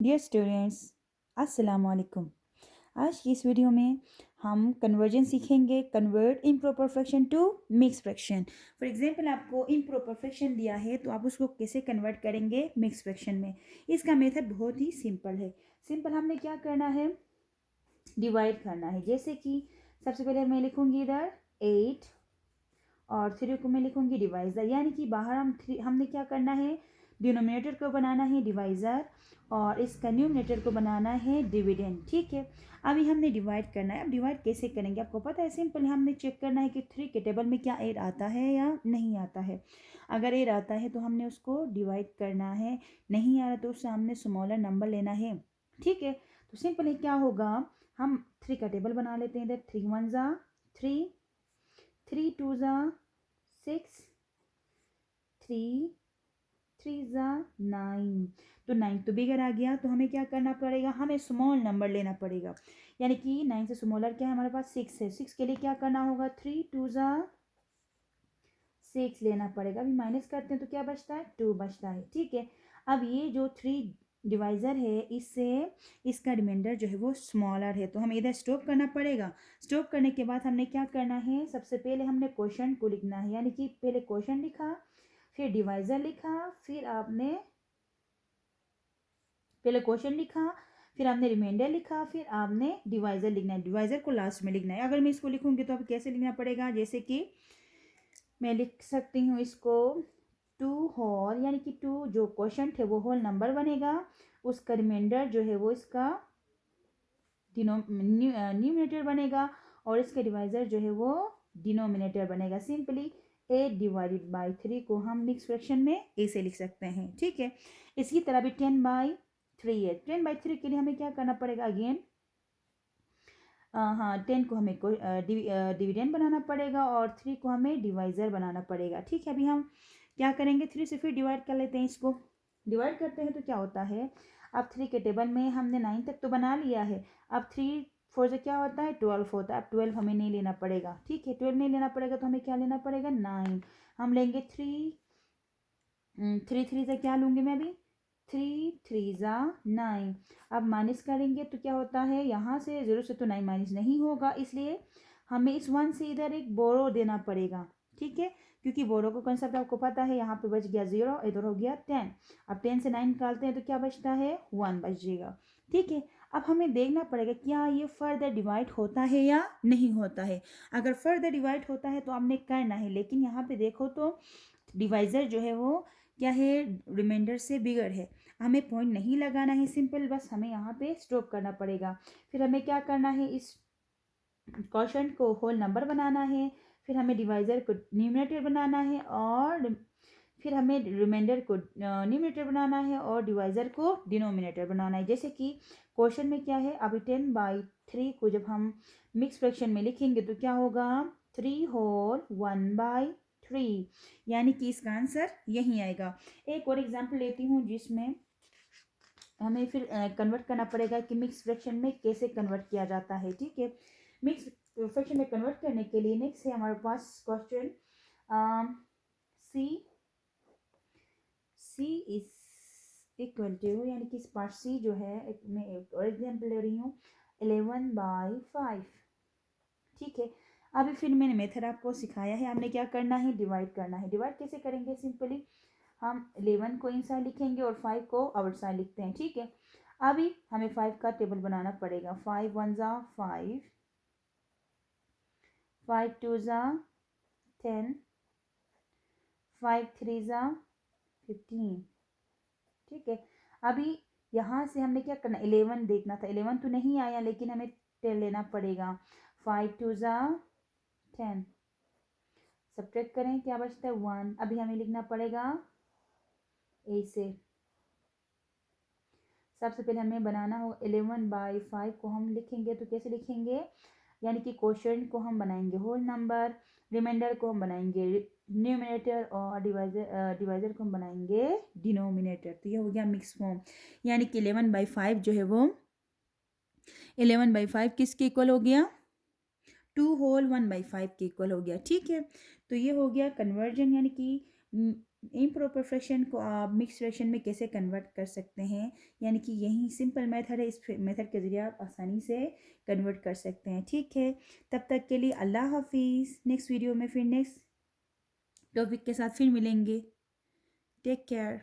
Dear students, अस्सलाम वालेकुम। आज की इस वीडियो में हम कन्वर्जन सीखेंगे। Convert improper fraction to mix fraction. For example आपको इम्प्रॉपर फ्रैक्शन दिया है तो आप उसको कैसे कन्वर्ट करेंगे मिक्स फ्रैक्शन में। इसका मेथड बहुत ही सिंपल है। सिंपल हमने क्या करना है, डिवाइड करना है। जैसे कि सबसे पहले मैं लिखूंगी इधर 8 और 3 को मैं लिखूंगी डिवाइज़र, यानी कि बाहर हमने क्या करना है, डिनोमिनेटर को बनाना है डिवाइज़र और इसका न्यूमिनेटर को बनाना है डिविडेंड। ठीक है, अभी हमने डिवाइड करना है। अब डिवाइड कैसे करेंगे आपको पता है, सिंपल हमने चेक करना है कि 3 के टेबल में क्या 8 आता है या नहीं आता है। अगर 8 आता है तो हमने उसको डिवाइड करना है, नहीं आ रहा तो उससे हमने स्मॉलर नंबर लेना है। ठीक है, तो सिंपल क्या होगा, हम 3 का टेबल बना लेते हैं। इधर 3 1 ज़ा 3, 3 2 ज़ा 6, 3 3 ज़ा 9। तो 9 तो बिगर आ गया, तो हमें क्या करना पड़ेगा, हमें स्मॉल नंबर लेना पड़ेगा। यानी कि 9 से स्मॉलर क्या है, हमारे पास 6 है। 6 के लिए क्या करना होगा, 3 2 ज़ा 6 लेना पड़ेगा। अभी माइनस करते हैं तो क्या बचता है, 2 बचता है। ठीक है, अब ये जो 3 डिवाइज़र है, इससे इसका रिमाइंडर जो है वो स्मॉलर है, तो हमें इधर स्टॉप करना पड़ेगा। स्टॉप करने के बाद हमने क्या करना है, सबसे पहले हमने क्वोशंट को लिखना है। यानी कि पहले क्वोशंट लिखा, फिर डिवाइज़र लिखा, फिर आपने पहले क्वोशंट लिखा, फिर आपने रिमाइंडर लिखा, फिर आपने डिवाइज़र लिखना है। डिवाइज़र को लास्ट में लिखना है। अगर मैं इसको लिखूंगी तो अब कैसे लिखना पड़ेगा, जैसे कि मैं लिख सकती हूँ इसको 2 होल, यानी कि 2 जो क्वोशंट है वो होल नंबर बनेगा, उसका रिमाइंडर जो है वो इसका न्यूमिनेटर बनेगा और इसका डिवाइज़र जो है वो डिनोमिनेटर बनेगा। सिंपली 8 डिवाइडेड बाई 3 को हम मिक्स फ्रैक्शन में ऐसे लिख सकते हैं। ठीक है, इसी तरह भी 10/3 है। 10/3 के लिए हमें क्या करना पड़ेगा, अगेन हाँ 10 को हमें डिविडेंड बनाना पड़ेगा और 3 को हमें डिवाइज़र बनाना पड़ेगा। ठीक है, अभी हम क्या करेंगे, 3 से फिर डिवाइड कर लेते हैं। इसको डिवाइड करते हैं तो क्या होता है, अब 3 के टेबल में हमने 9 तक तो बना लिया है। अब 3 4 से क्या होता है, 12 होता है। अब 12 हमें नहीं लेना पड़ेगा। ठीक है, 12 नहीं लेना पड़ेगा तो हमें क्या लेना पड़ेगा, 9। हम लेंगे 3 3 से क्या लूँगी मैं अभी, 3 3 ज़ा 9। अब माइनस करेंगे तो क्या होता है, यहाँ से 0 से तो 9 माइनस नहीं होगा, इसलिए हमें इस 1 से इधर एक बोरो देना पड़ेगा। ठीक है, क्योंकि बोरो का कंसेप्ट आपको पता है। यहाँ पे बच गया 0, इधर हो गया 10। अब 10 से 9 निकालते हैं तो क्या बचता है, 1 बच जाएगा। ठीक है, अब हमें देखना पड़ेगा क्या ये फर्दर डिवाइड होता है या नहीं होता है। अगर फर्दर डिवाइड होता है तो हमने करना है, लेकिन यहाँ पे देखो तो डिवाइज़र जो है वो क्या है, रिमाइंडर से बिगर है। हमें पॉइंट नहीं लगाना है, सिंपल बस हमें यहाँ पे स्टॉप करना पड़ेगा। फिर हमें क्या करना है, इस क्वोशंट को होल नंबर बनाना है, फिर हमें डिवाइज़र को न्यूमरेटर बनाना है और फिर हमें रिमाइंडर को न्यूमरेटर बनाना है और डिवाइज़र को डिनोमिनेटर बनाना है। जैसे कि क्वेश्चन में क्या है, अभी 10/3 को जब हम मिक्स फ्रैक्शन में लिखेंगे तो क्या होगा, 3 होल 1/3, यानी कि इसका आंसर यही आएगा। एक और एग्जांपल लेती हूँ जिसमें हमें फिर कन्वर्ट करना पड़ेगा कि मिक्स फ्रैक्शन में कैसे कन्वर्ट किया जाता है। ठीक है, मिक्स फ्रैक्शन में कन्वर्ट करने के लिए नेक्स्ट है हमारे पास question C C is equal to, यानी कि इस पार्ट सी जो है, मैं एक और एग्जाम्पल ले रही हूँ, 11/5। ठीक है, अभी फिर मैंने मेथड आपको सिखाया है, हमने क्या करना है, डिवाइड करना है। डिवाइड कैसे करेंगे, सिंपली हम 11 को इन साइड लिखेंगे और 5 को आउट साइड लिखते हैं। ठीक है, अभी हमें 5 का टेबल बनाना पड़ेगा। 5 1 ज़ा 5, 5 2 ज़ा 10, 5 3 ज़ा 15। ठीक है, अभी यहाँ से हमने क्या करना, 11 देखना था। 11 तो नहीं आया, लेकिन हमें 10 लेना पड़ेगा। 5 2 ज़ा 10, सब्ट्रैक्ट करें क्या बचता है, 1। अभी हमें लिखना पड़ेगा ऐसे। सबसे पहले हमें बनाना हो 11/5 को हम लिखेंगे तो कैसे लिखेंगे, यानी कि क्वोशंट को हम बनाएंगे होल नंबर, रिमाइंडर को हम बनाएंगे न्यूमिनेटर और डिवाइज़र को हम बनाएंगे डिनोमिनेटर। तो ये हो गया मिक्स फॉर्म, यानी कि 11/5 जो है वो 11/5 किसके इक्वल हो गया, 2 होल 1/5 के इक्वल हो गया। ठीक है, तो ये हो गया कन्वर्जन, यानी कि इम्प्रॉपर फ्रैक्शन को आप मिक्स फ्रैक्शन में कैसे कन्वर्ट कर सकते हैं, यानी कि यही सिंपल मेथड है, इस मेथड के ज़रिए आप आसानी से कन्वर्ट कर सकते हैं। ठीक है, तब तक के लिए अल्लाह हाफिज़। नेक्स्ट वीडियो में फिर नेक्स्ट टॉपिक के साथ फिर मिलेंगे। Take care.